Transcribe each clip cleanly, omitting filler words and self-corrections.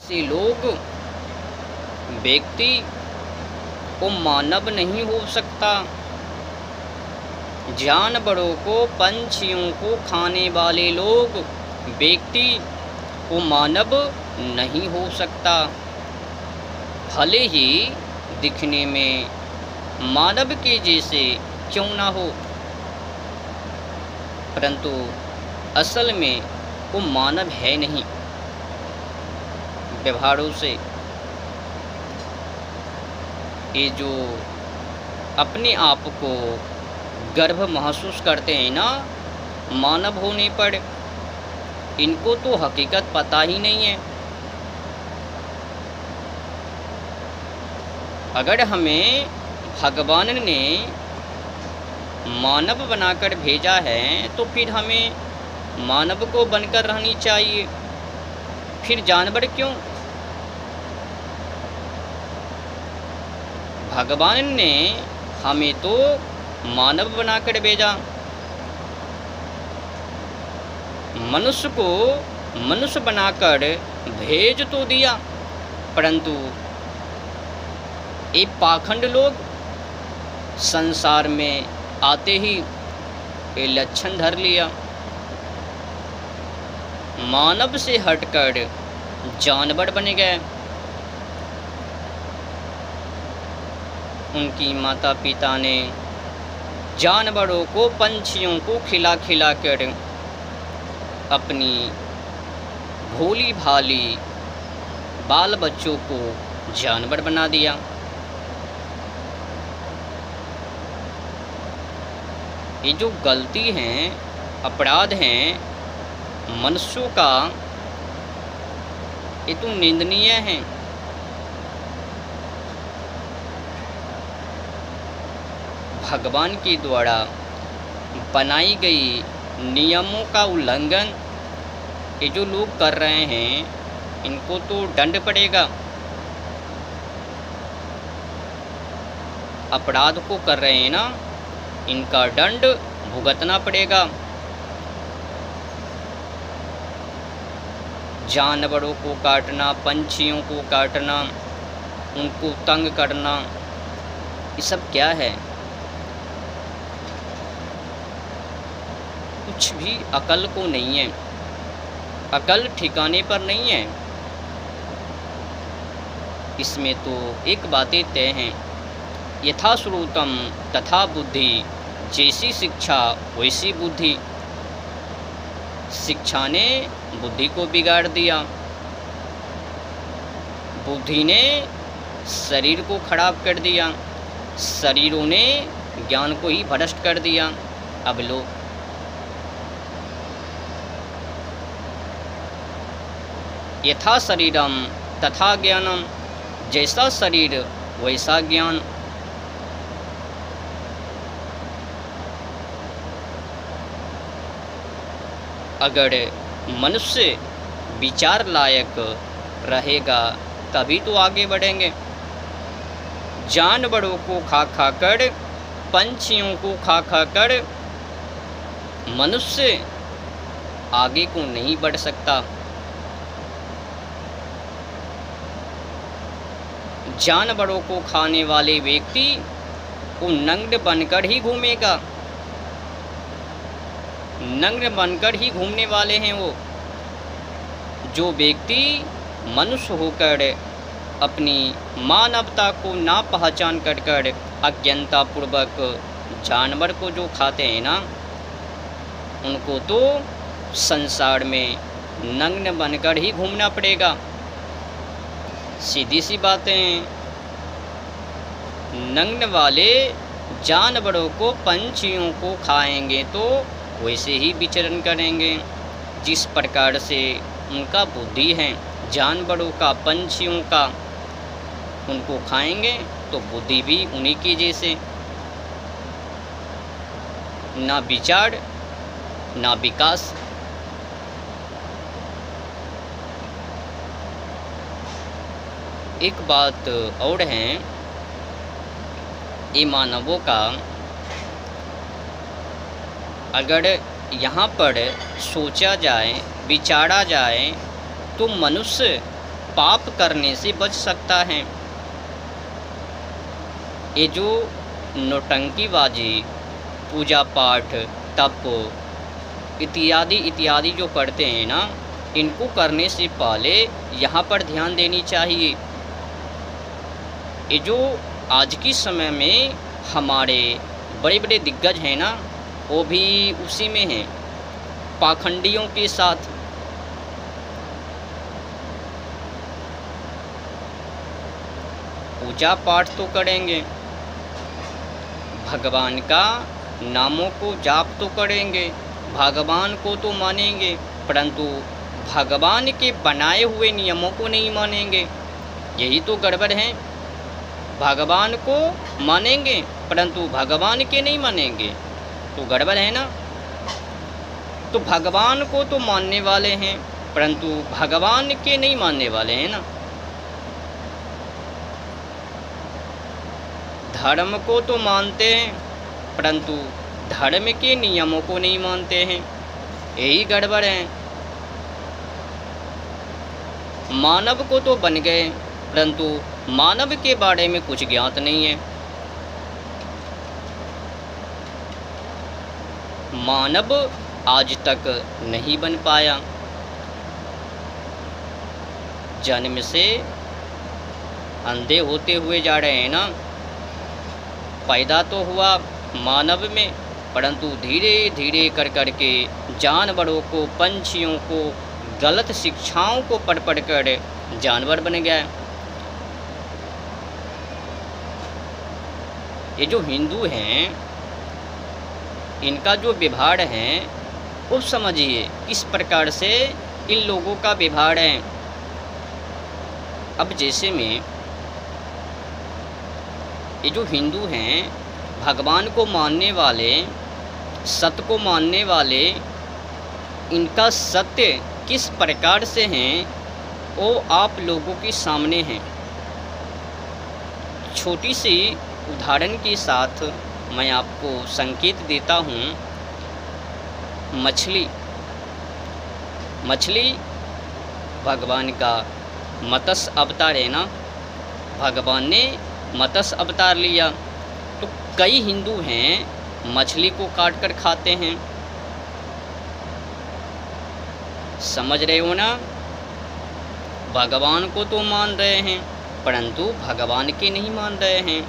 से लोग व्यक्ति को मानव नहीं हो सकता। जानवरों को, पंछियों को खाने वाले लोग व्यक्ति को मानव नहीं हो सकता। भले ही दिखने में मानव के जैसे क्यों ना हो, परंतु असल में वो मानव है नहीं। व्यवहारों से ये जो अपने आप को गर्व महसूस करते हैं ना मानव होने पर, इनको तो हकीकत पता ही नहीं है। अगर हमें भगवान ने मानव बनाकर भेजा है तो फिर हमें मानव को बनकर रहनी चाहिए। फिर जानवर क्यों? भगवान ने हमें तो मानव बनाकर भेजा। मनुष्य को मनुष्य बनाकर भेज तो दिया, परंतु ये पाखंड लोग संसार में आते ही ये लक्षण धर लिया। मानव से हटकर जानवर बन गए। उनकी माता पिता ने जानवरों को, पंछियों को खिला खिला कर अपनी भोली भाली बाल बच्चों को जानवर बना दिया। ये जो गलती हैं, अपराध हैं मनुष्यों का, ये तो निंदनीय है। भगवान के द्वारा बनाई गई नियमों का उल्लंघन ये जो लोग कर रहे हैं, इनको तो दंड पड़ेगा। अपराध को कर रहे हैं ना, इनका दंड भुगतना पड़ेगा। जानवरों को काटना, पंछियों को काटना, उनको तंग करना, ये सब क्या है? कुछ भी अकल को नहीं है, अकल ठिकाने पर नहीं है। इसमें तो एक बातें तय हैं, यथा श्रुतम तथा बुद्धि, जैसी शिक्षा वैसी बुद्धि। शिक्षा ने बुद्धि को बिगाड़ दिया, बुद्धि ने शरीर को खराब कर दिया, शरीरों ने ज्ञान को ही भ्रष्ट कर दिया। अब लो, यथा शरीरम तथा ज्ञानम, जैसा शरीर वैसा ज्ञान। अगर मनुष्य विचार लायक रहेगा तभी तो आगे बढ़ेंगे। जानवरों को खा खा कर, पंछियों को खा खा कर मनुष्य आगे को नहीं बढ़ सकता। जानवरों को खाने वाले व्यक्ति वो नग्न बनकर ही घूमेगा, नग्न बनकर ही घूमने वाले हैं वो। जो व्यक्ति मनुष्य होकर अपनी मानवता को ना पहचान कर अज्ञानता पूर्वक जानवर को जो खाते हैं ना, उनको तो संसार में नग्न बनकर ही घूमना पड़ेगा। सीधी सी बातें। नग्न वाले जानवरों को, पंछियों को खाएंगे तो वैसे ही विचरण करेंगे जिस प्रकार से उनका बुद्धि है। जानवरों का, पंछियों का, उनको खाएंगे तो बुद्धि भी उन्हीं की जैसे। ना विचार ना विकास। एक बात और है, ये मानवों का अगर यहाँ पर सोचा जाए, विचारा जाए तो मनुष्य पाप करने से बच सकता है। ये जो नौटंकीबाजी, पूजा पाठ, तप इत्यादि इत्यादि जो करते हैं ना, इनको करने से पहले यहाँ पर ध्यान देनी चाहिए। ये जो आज के समय में हमारे बड़े बड़े दिग्गज हैं ना, वो भी उसी में हैं, पाखंडियों के साथ। पूजा पाठ तो करेंगे, भगवान का नामों को जाप तो करेंगे, भगवान को तो मानेंगे, परंतु भगवान के बनाए हुए नियमों को नहीं मानेंगे। यही तो गड़बड़ है। भगवान को मानेंगे परंतु भगवान के नहीं मानेंगे, तो गड़बड़ है ना। तो भगवान को तो मानने वाले हैं परंतु भगवान के नहीं मानने वाले हैं ना। धर्म को तो मानते हैं परंतु धर्म के नियमों को नहीं मानते हैं, यही गड़बड़ है। मानव को तो बन गए परंतु मानव के बारे में कुछ ज्ञात नहीं है। मानव आज तक नहीं बन पाया। जन्म से अंधे होते हुए जा रहे हैं ना। पैदा तो हुआ मानव में, परंतु धीरे धीरे कर के जानवरों को, पंछियों को गलत शिक्षाओं को पढ़ कर जानवर बन गया। ये जो हिंदू हैं, इनका जो व्यवहार है वो समझिए किस प्रकार से इन लोगों का व्यवहार है। अब जैसे में ये जो हिंदू हैं, भगवान को मानने वाले, सत्य को मानने वाले, इनका सत्य किस प्रकार से हैं वो आप लोगों के सामने हैं। छोटी सी उदाहरण के साथ मैं आपको संकेत देता हूँ। मछली भगवान का मत्स्य अवतार है ना। भगवान ने मत्स्य अवतार लिया, तो कई हिंदू हैं मछली को काट कर खाते हैं। समझ रहे हो ना। भगवान को तो मान रहे हैं परंतु भगवान के नहीं मान रहे हैं।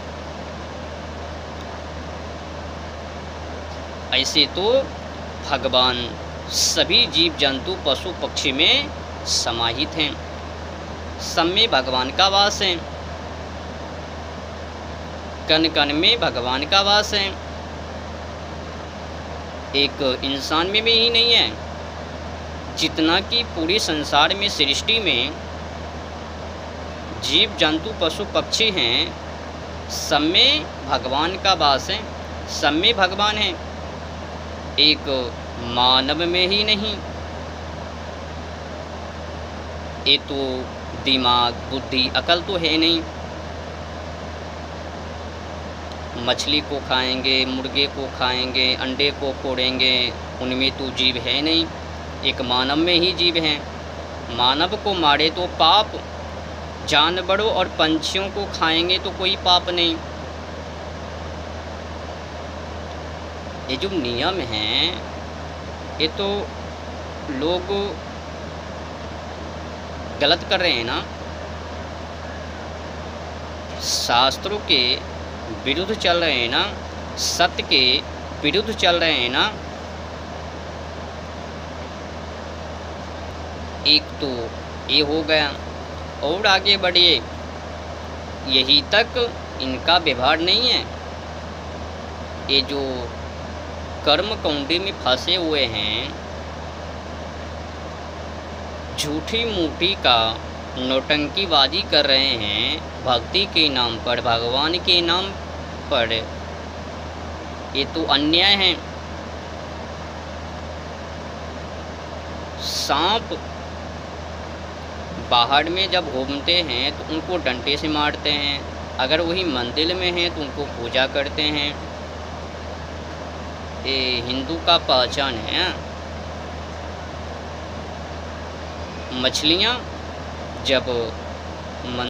ऐसे तो भगवान सभी जीव जंतु पशु पक्षी में समाहित हैं, सब में भगवान का वास है, कण कण में भगवान का वास है। एक इंसान में भी ही नहीं है, जितना कि पूरे संसार में, सृष्टि में जीव जंतु पशु पक्षी हैं, सब में भगवान का वास है, सब में भगवान है, एक मानव में ही नहीं। ये तो दिमाग, बुद्धि, अकल तो है नहीं। मछली को खाएंगे, मुर्गे को खाएंगे, अंडे को फोड़ेंगे, उनमें तो जीव है नहीं, एक मानव में ही जीव हैं। मानव को मारे तो पाप, जानवरों और पंछियों को खाएंगे तो कोई पाप नहीं। ये जो नियम हैं ये तो लोग गलत कर रहे हैं ना, शास्त्रों के विरुद्ध चल रहे हैं ना, सत्य के विरुद्ध चल रहे हैं ना। एक तो ये हो गया, और आगे बढ़िए, यही तक इनका व्यवहार नहीं है। ये जो कर्म कौंडी में फंसे हुए हैं, झूठी मूठी का नौटंकीबाजी कर रहे हैं, भक्ति के नाम पर, भगवान के नाम पर, ये तो अन्याय है। सांप बाहर में जब घूमते हैं तो उनको डंडे से मारते हैं, अगर वही मंदिर में हैं तो उनको पूजा करते हैं। ये हिंदू का पहचान है। मछलियाँ जब मन